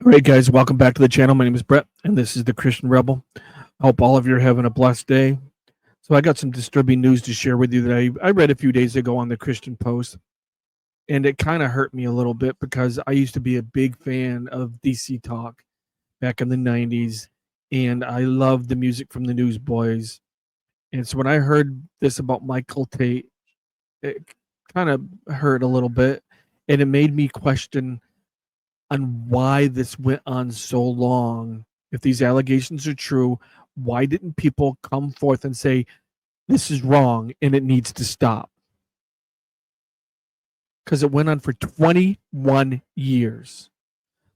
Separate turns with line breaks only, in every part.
All right, guys, welcome back to the channel. My name is Brett, and this is the Christian Rebel. I hope all of you are having a blessed day. So, I got some disturbing news to share with you that I read a few days ago on the Christian Post, and it kind of hurt me a little bit because I used to be a big fan of DC Talk back in the 90s, and I loved the music from the Newsboys. And so, when I heard this about Michael Tait, it kind of hurt a little bit, and it made me question on why this went on so long. If these allegations are true, why didn't people come forth and say, this is wrong and it needs to stop? Because it went on for 21 years.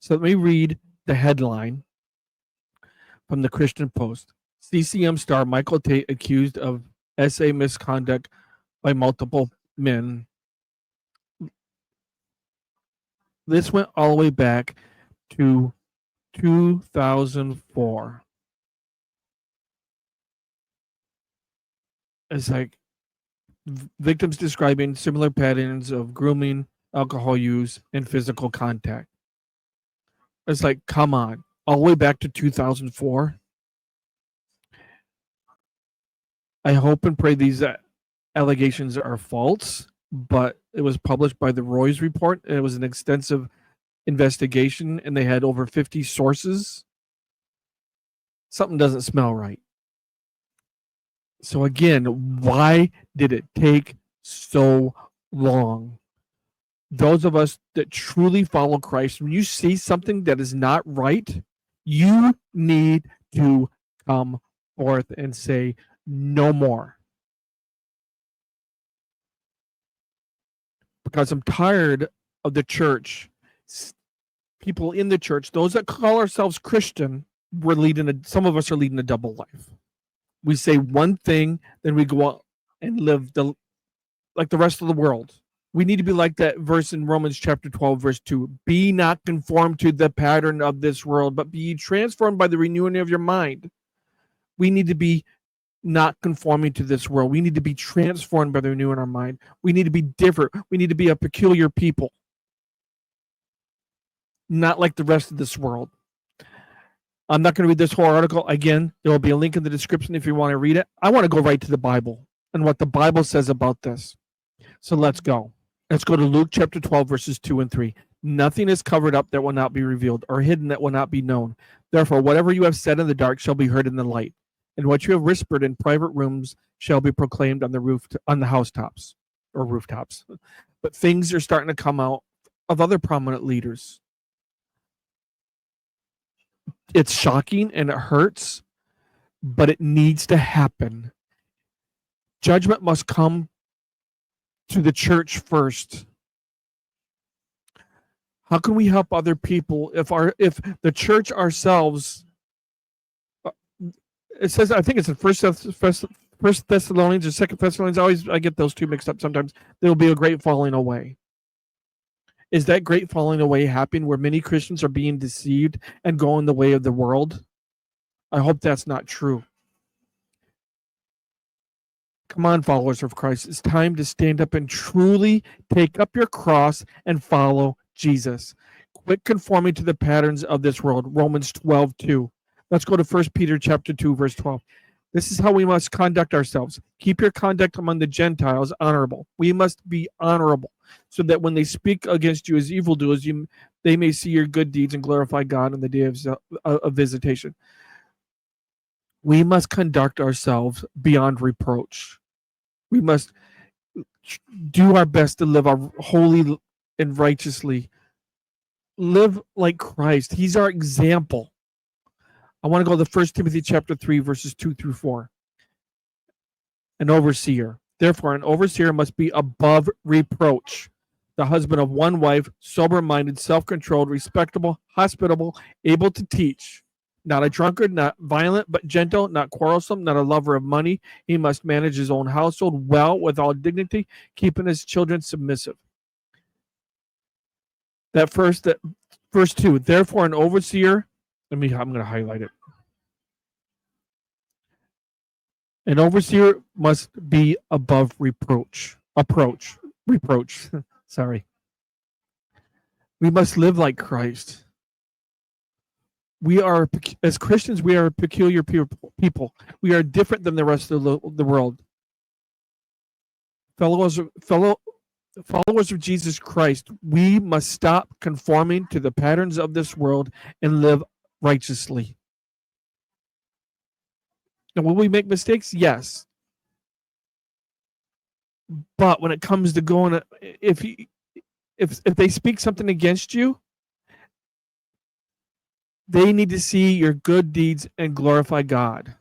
So let me read the headline from the Christian Post. CCM star Michael Tait accused of SA misconduct by multiple men. This went all the way back to 2004. It's like victims describing similar patterns of grooming, alcohol use, and physical contact. It's like, come on, all the way back to 2004. I hope and pray these allegations are false, but it was published by the Roy's Report, and it was an extensive investigation, and they had over 50 sources. Something doesn't smell right. So again, why did it take so long? Those of us that truly follow Christ, when you see something that is not right, you need to come forth and say, no more. Because I'm tired of the church, people in the church, those that call ourselves Christian, some of us are leading a double life. We say one thing, then we go out and live like the rest of the world. We need to be like that verse in Romans chapter 12, verse 2. Be not conformed to the pattern of this world, but be transformed by the renewing of your mind. We need to be not conforming to this world. We need to be transformed by the renewing of our mind. We need to be different. We need to be a peculiar people, not like the rest of this world. I'm not going to read this whole article. Again, there will be a link in the description if you want to read it. I want to go right to the Bible and what the Bible says about this. So let's go. Let's go to Luke chapter 12, verses 2 and 3. Nothing is covered up that will not be revealed, or hidden that will not be known. Therefore, whatever you have said in the dark shall be heard in the light, and what you have whispered in private rooms shall be proclaimed on the housetops or rooftops. But things are starting to come out of other prominent leaders. It's shocking and it hurts, but it needs to happen. Judgment must come to the church first. How can we help other people if the church ourselves? It says, I think it's in First Thessalonians or Second Thessalonians. I get those two mixed up sometimes. There will be a great falling away. Is that great falling away happening where many Christians are being deceived and going the way of the world? I hope that's not true. Come on, followers of Christ. It's time to stand up and truly take up your cross and follow Jesus. Quit conforming to the patterns of this world. Romans 12:2. Let's go to 1 Peter chapter 2, verse 12. This is how we must conduct ourselves. Keep your conduct among the Gentiles honorable. We must be honorable, so that when they speak against you as evildoers, they may see your good deeds and glorify God in the day of visitation. We must conduct ourselves beyond reproach. We must do our best to live holy and righteously. Live like Christ. He's our example. I want to go to 1 Timothy chapter 3, verses 2 through 4. An overseer. Therefore, an overseer must be above reproach, the husband of one wife, sober-minded, self-controlled, respectable, hospitable, able to teach. Not a drunkard, not violent, but gentle, not quarrelsome, not a lover of money. He must manage his own household well with all dignity, keeping his children submissive. Verse 2. Therefore, an overseer, I'm going to highlight it. An overseer must be above reproach. Sorry. We must live like Christ. We are, as Christians, we are a peculiar people. We are different than the rest of the world. Followers of Jesus Christ, we must stop conforming to the patterns of this world and live righteously. Now, will we make mistakes? Yes. But when it comes to going, if they speak something against you, they need to see your good deeds and glorify God.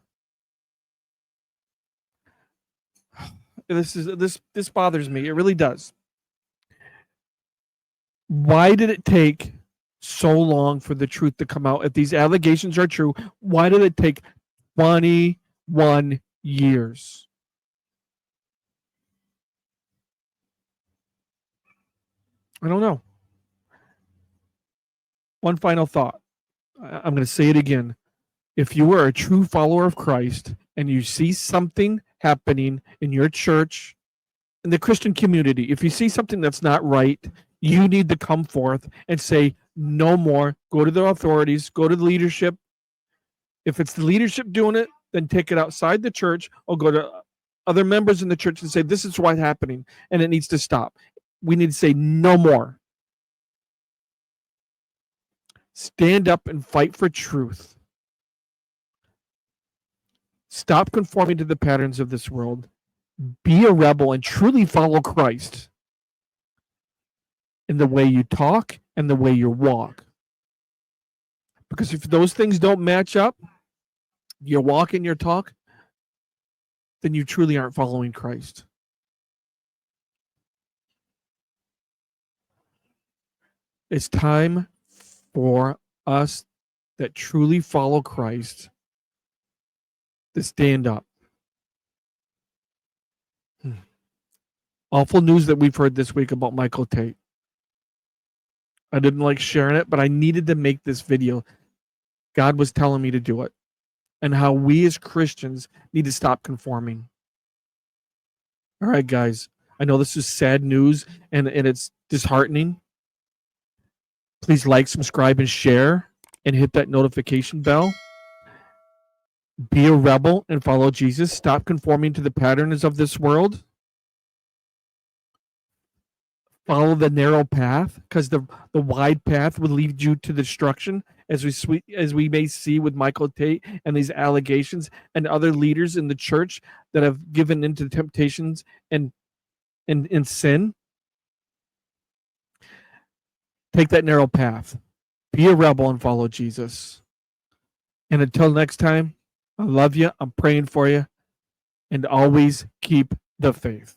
This bothers me. It really does. Why did it take so long for the truth to come out? If these allegations are true, why did it take 21 years? I don't know. One final thought. I'm going to say it again. If you are a true follower of Christ and you see something happening in your church, in the Christian community, if you see something that's not right, you need to come forth and say, no more. Go to the authorities, go to the leadership. If it's the leadership doing it, then take it outside the church or go to other members in the church and say, this is what's happening and it needs to stop. We need to say no more. Stand up and fight for truth. Stop conforming to the patterns of this world. Be a rebel and truly follow Christ in the way you talk and the way you walk. Because if those things don't match up, your walk and your talk, then you truly aren't following Christ. It's time for us that truly follow Christ to stand up. Awful news that we've heard this week about Michael Tait. I didn't like sharing it, but I needed to make this video. God was telling me to do it. And how we as Christians need to stop conforming. All right, guys. I know this is sad news and it's disheartening. Please like, subscribe, and share, and hit that notification bell. Be a rebel and follow Jesus. Stop conforming to the patterns of this world. Follow the narrow path, because the wide path would lead you to destruction, as we may see with Michael Tait and these allegations and other leaders in the church that have given into temptations and sin. Take that narrow path. Be a rebel and follow Jesus. And until next time, I love you. I'm praying for you. And always keep the faith.